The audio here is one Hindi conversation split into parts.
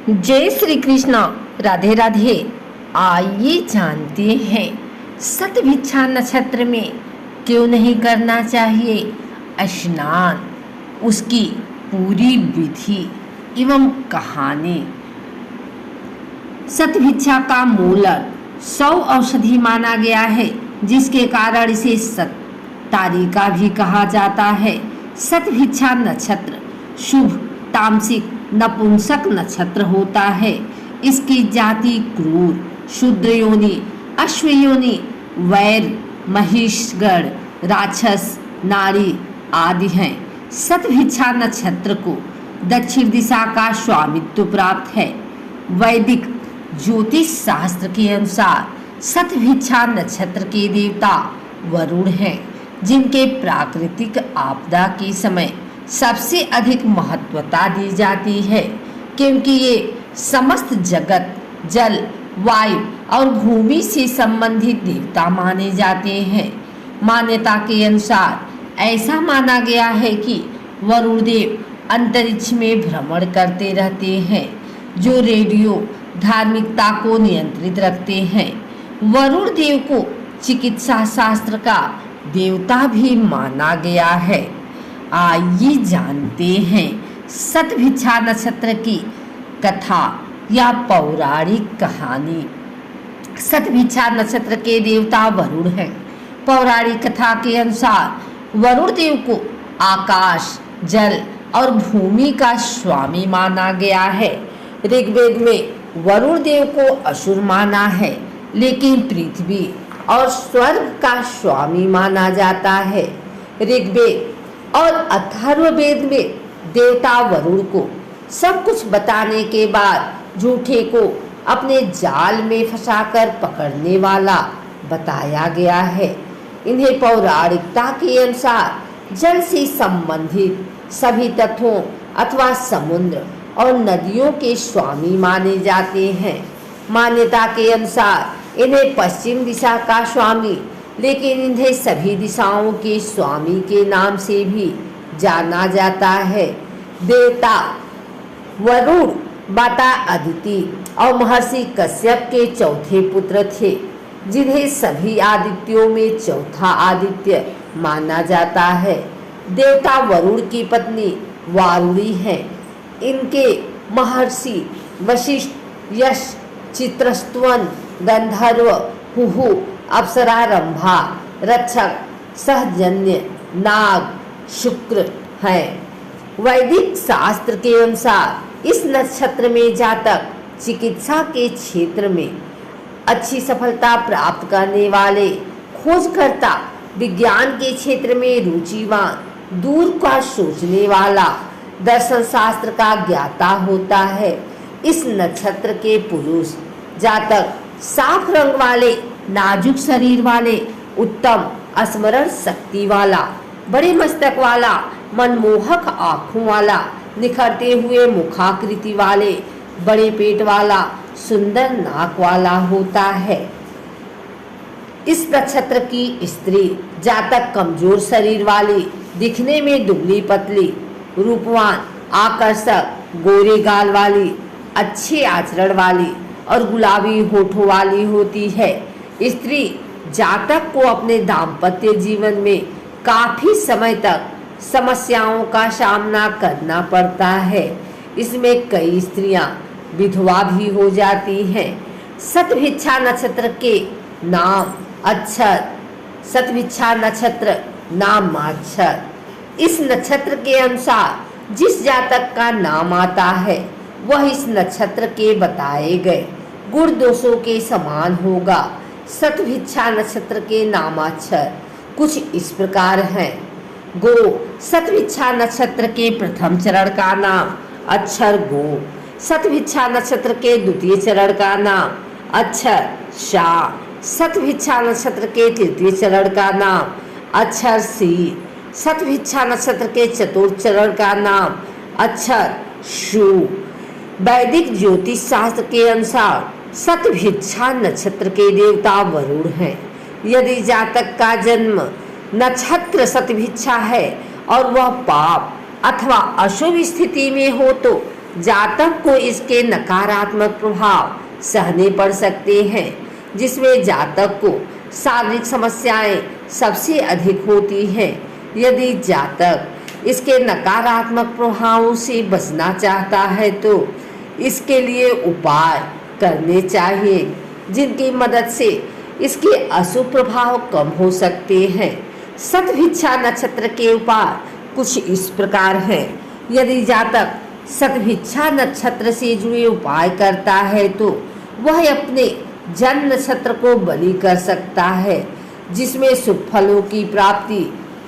जय श्री कृष्ण। राधे राधे। आइए जानते हैं शतभिच्छा नक्षत्र में क्यों नहीं करना चाहिए स्नान, उसकी पूरी विधि एवं कहानी। शतभिच्छा का मूलक 100 औषधि माना गया है, जिसके कारण इसे शततारिका भी कहा जाता है। शतभिच्छा नक्षत्र शुभ तामसिक नपुंसक नक्षत्र होता है। इसकी जाति क्रूर, शूद्र योनि, अश्व योनि, वैर, महिषगढ़, राक्षस, नारी आदि हैं। शतभिच्छा नक्षत्र को दक्षिण दिशा का स्वामित्व प्राप्त है। वैदिक ज्योतिष शास्त्र के अनुसार शतभिच्छा नक्षत्र के देवता वरुण हैं, जिनके प्राकृतिक आपदा के समय सबसे अधिक महत्वता दी जाती है, क्योंकि ये समस्त जगत, जल, वायु और भूमि से संबंधित देवता माने जाते हैं। मान्यता के अनुसार ऐसा माना गया है कि वरुण देव अंतरिक्ष में भ्रमण करते रहते हैं, जो रेडियो धार्मिकता को नियंत्रित रखते हैं। वरुण देव को चिकित्सा शास्त्र का देवता भी माना गया है। आइए जानते हैं शतभिच्छा नक्षत्र की कथा या पौराणिक कहानी। शतभिच्छा नक्षत्र के देवता वरुण हैं। पौराणिक कथा के अनुसार वरुण देव को आकाश, जल और भूमि का स्वामी माना गया है। ऋग्वेद में वरुण देव को असुर माना है, लेकिन पृथ्वी और स्वर्ग का स्वामी माना जाता है। ऋग्वेद और अथर्ववेद में देवता वरुण को सब कुछ बताने के बाद झूठे को अपने जाल में फंसाकर पकड़ने वाला बताया गया है। इन्हें पौराणिकता के अनुसार जल से संबंधित सभी तत्वों अथवा समुद्र और नदियों के स्वामी माने जाते हैं। मान्यता के अनुसार इन्हें पश्चिम दिशा का स्वामी, लेकिन इन्हें सभी दिशाओं के स्वामी के नाम से भी जाना जाता है। देवता वरुण माता अदिति और महर्षि कश्यप के चौथे पुत्र थे, जिन्हें सभी आदित्यों में चौथा आदित्य माना जाता है। देवता वरुण की पत्नी वारुणी है। इनके महर्षि वशिष्ठ, यश, चित्रस्तवन, गंधर्व, हुहु, अप्सरा, रंभा, रक्षक, सहजन्य, नाग, शुक्र हैं। वैदिक शास्त्र के अनुसार इस नक्षत्र में जातक चिकित्सा के क्षेत्र में अच्छी सफलता प्राप्त करने वाले, खोजकर्ता, विज्ञान के क्षेत्र में रुचिवान, दूर का सोचने वाला, दर्शन शास्त्र का ज्ञाता होता है। इस नक्षत्र के पुरुष जातक साफ रंग वाले, नाजुक शरीर वाले, उत्तम स्मरण शक्ति वाला, बड़े मस्तक वाला, मनमोहक आँखों वाला, निखरते हुए मुखाकृति वाले, बड़े पेट वाला, सुंदर नाक वाला होता है। इस नक्षत्र की स्त्री जातक कमजोर शरीर वाली, दिखने में दुबली पतली, रूपवान, आकर्षक, गोरे गाल वाली, अच्छे आचरण वाली और गुलाबी होठों वाली होती है। स्त्री जातक को अपने दाम्पत्य जीवन में काफी समय तक समस्याओं का सामना करना पड़ता है। इसमें कई स्त्रियां विधवा भी हो जाती हैं। शतभिच्छा नक्षत्र के नाम अक्षर। शतभिच्छा नक्षत्र नाम अक्षर। इस नक्षत्र के अनुसार जिस जातक का नाम आता है, वह इस नक्षत्र के बताए गए गुण दोषों के समान होगा। शतभिच्छा नक्षत्र के नामाक्षर कुछ इस प्रकार हैं। गो। शतभिच्छा नक्षत्र के प्रथम चरण का नाम अक्षर गो। शतभिच्छा नक्षत्र के द्वितीय चरण का नाम अक्षर शा। शतभिच्छा नक्षत्र के तृतीय चरण का नाम अक्षर सी। शतभिच्छा नक्षत्र के चतुर्थ चरण का नाम अक्षर शु। वैदिक ज्योतिष शास्त्र के अनुसार शतभिच्छा नक्षत्र के देवता वरुण हैं। यदि जातक का जन्म नक्षत्र शतभिच्छा है और वह पाप अथवा अशुभ स्थिति में हो, तो जातक को इसके नकारात्मक प्रभाव सहने पड़ सकते हैं, जिसमें जातक को शारीरिक समस्याएं सबसे अधिक होती हैं। यदि जातक इसके नकारात्मक प्रभावों से बचना चाहता है तो इसके लिए उपाय करने चाहिए, जिनकी मदद से इसके अशुभ प्रभाव कम हो सकते हैं। शतभिच्छा नक्षत्र के उपाय कुछ इस प्रकार हैं। यदि जातक शतभिच्छा नक्षत्र से जुड़े उपाय करता है तो वह अपने जन्म नक्षत्र को बलि कर सकता है, जिसमें शुभ फलों की प्राप्ति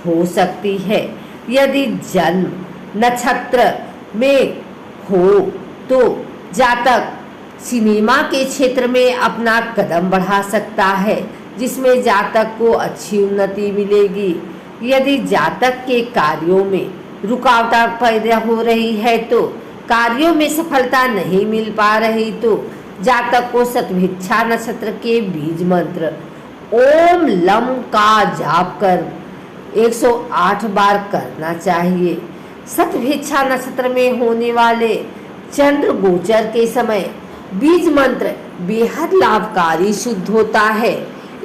हो सकती है। यदि जन्म नक्षत्र में हो तो जातक सिनेमा के क्षेत्र में अपना कदम बढ़ा सकता है, जिसमें जातक को अच्छी उन्नति मिलेगी। यदि जातक के कार्यों में रुकावट पैदा हो रही है तो कार्यों में सफलता नहीं मिल पा रही तो जातक को शतभिच्छा नक्षत्र के बीज मंत्र ओम लम का जाप कर 108 बार करना चाहिए। शतभिच्छा नक्षत्र में होने वाले चंद्र गोचर के समय बीज मंत्र बेहद लाभकारी सिद्ध होता है।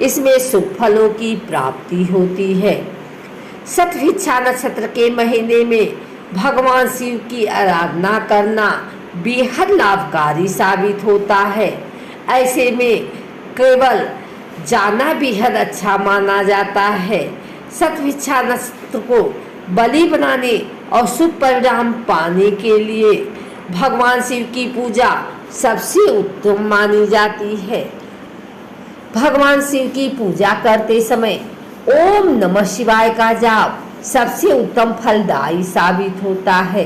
इसमें शुभ फलों की प्राप्ति होती है। शतभिच्छा नक्षत्र के महीने में भगवान शिव की आराधना करना बेहद लाभकारी साबित होता है। ऐसे में केवल जाना बेहद अच्छा माना जाता है। शतभिच्छा नक्षत्र को बलि बनाने और शुभ परिणाम पाने के लिए भगवान शिव की पूजा सबसे उत्तम मानी जाती है। भगवान शिव की पूजा करते समय ओम नमः शिवाय का जाप सबसे उत्तम फलदायी साबित होता है।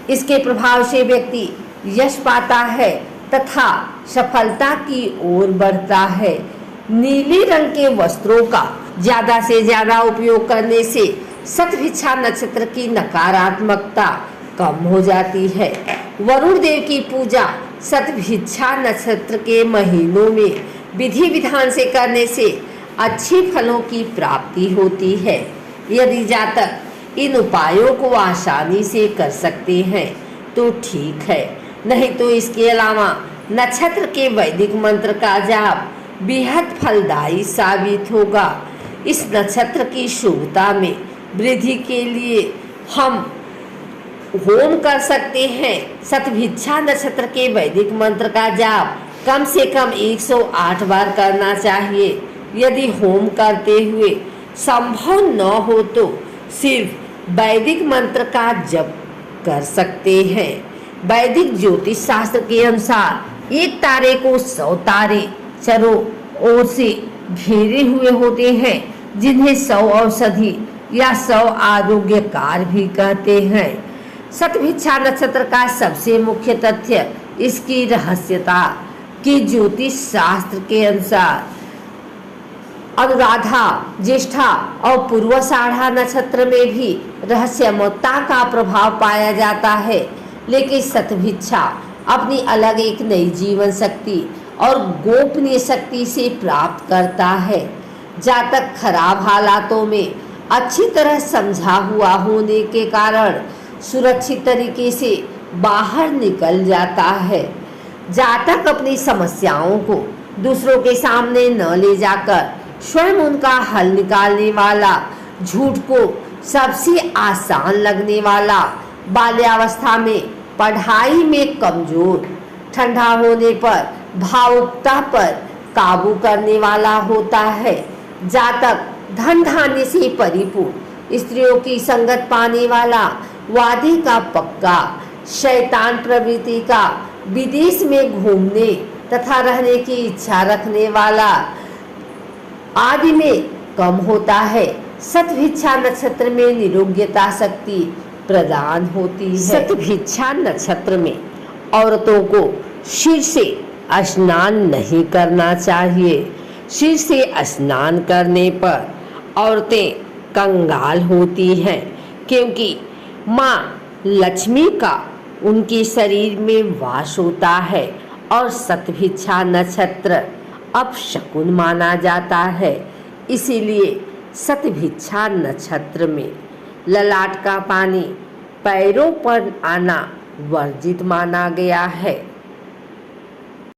इसके प्रभाव से व्यक्ति यश पाता है तथा सफलता की ओर बढ़ता है। नीले रंग के वस्त्रों का ज्यादा से ज्यादा उपयोग करने से शतभिच्छा नक्षत्र की नकारात्मकता कम हो जाती है। वरुण देव की पूजा शतभिच्छा नक्षत्र के महीनों में विधि विधान से करने से अच्छे फलों की प्राप्ति होती है। यदि जातक इन उपायों को आसानी से कर सकते हैं तो ठीक है, नहीं तो इसके अलावा नक्षत्र के वैदिक मंत्र का जाप बेहद फलदायी साबित होगा। इस नक्षत्र की शुभता में वृद्धि के लिए हम होम कर सकते हैं। शतभिच्छा नक्षत्र के वैदिक मंत्र का जाप कम से कम 108 बार करना चाहिए। यदि होम करते हुए संभव न हो तो सिर्फ वैदिक मंत्र का जप कर सकते हैं। वैदिक ज्योतिष शास्त्र के अनुसार एक तारे को 100 तारे चारों ओर से घेरे हुए होते हैं, जिन्हें 100 औषधि या 100 आरोग्यकार भी कहते हैं। शतभिच्छा नक्षत्र का सबसे मुख्य तथ्य इसकी रहस्यता कि ज्योतिष शास्त्र के अनुसार अनुराधा, ज्येष्ठा और पूर्वाषाढ़ा नक्षत्र में भी रहस्यमयता का प्रभाव पाया जाता है, लेकिन शतभिच्छा अपनी अलग एक नई जीवन शक्ति और गोपनीय शक्ति से प्राप्त करता है। जातक खराब हालातों में अच्छी तरह समझा हुआ होने के कारण सुरक्षित तरीके से बाहर निकल जाता है। जातक अपनी समस्याओं को दूसरों के सामने न ले जाकर स्वयं उनका हल निकालने वाला, झूठ को सबसे आसान लगने वाला, बाल्यावस्था में पढ़ाई में कमजोर, ठंडा होने पर भावुकता पर काबू करने वाला होता है। जातक धन धान्य से परिपूर्ण, स्त्रियों की संगत पाने वाला, वादे का पक्का, शैतान प्रवृत्ति का, विदेश में घूमने तथा रहने की इच्छा रखने वाला आदि में कम होता है। शतभिच्छा नक्षत्र में निरोग्यता शक्ति प्रदान होती है। शतभिच्छा नक्षत्र में औरतों को सिर से स्नान नहीं करना चाहिए। सिर से स्नान करने पर औरतें कंगाल होती हैं, क्योंकि माँ लक्ष्मी का उनके शरीर में वास होता है और शतभिच्छा नक्षत्र अपशकुन माना जाता है। इसीलिए शतभिच्छा नक्षत्र में ललाट का पानी पैरों पर आना वर्जित माना गया है।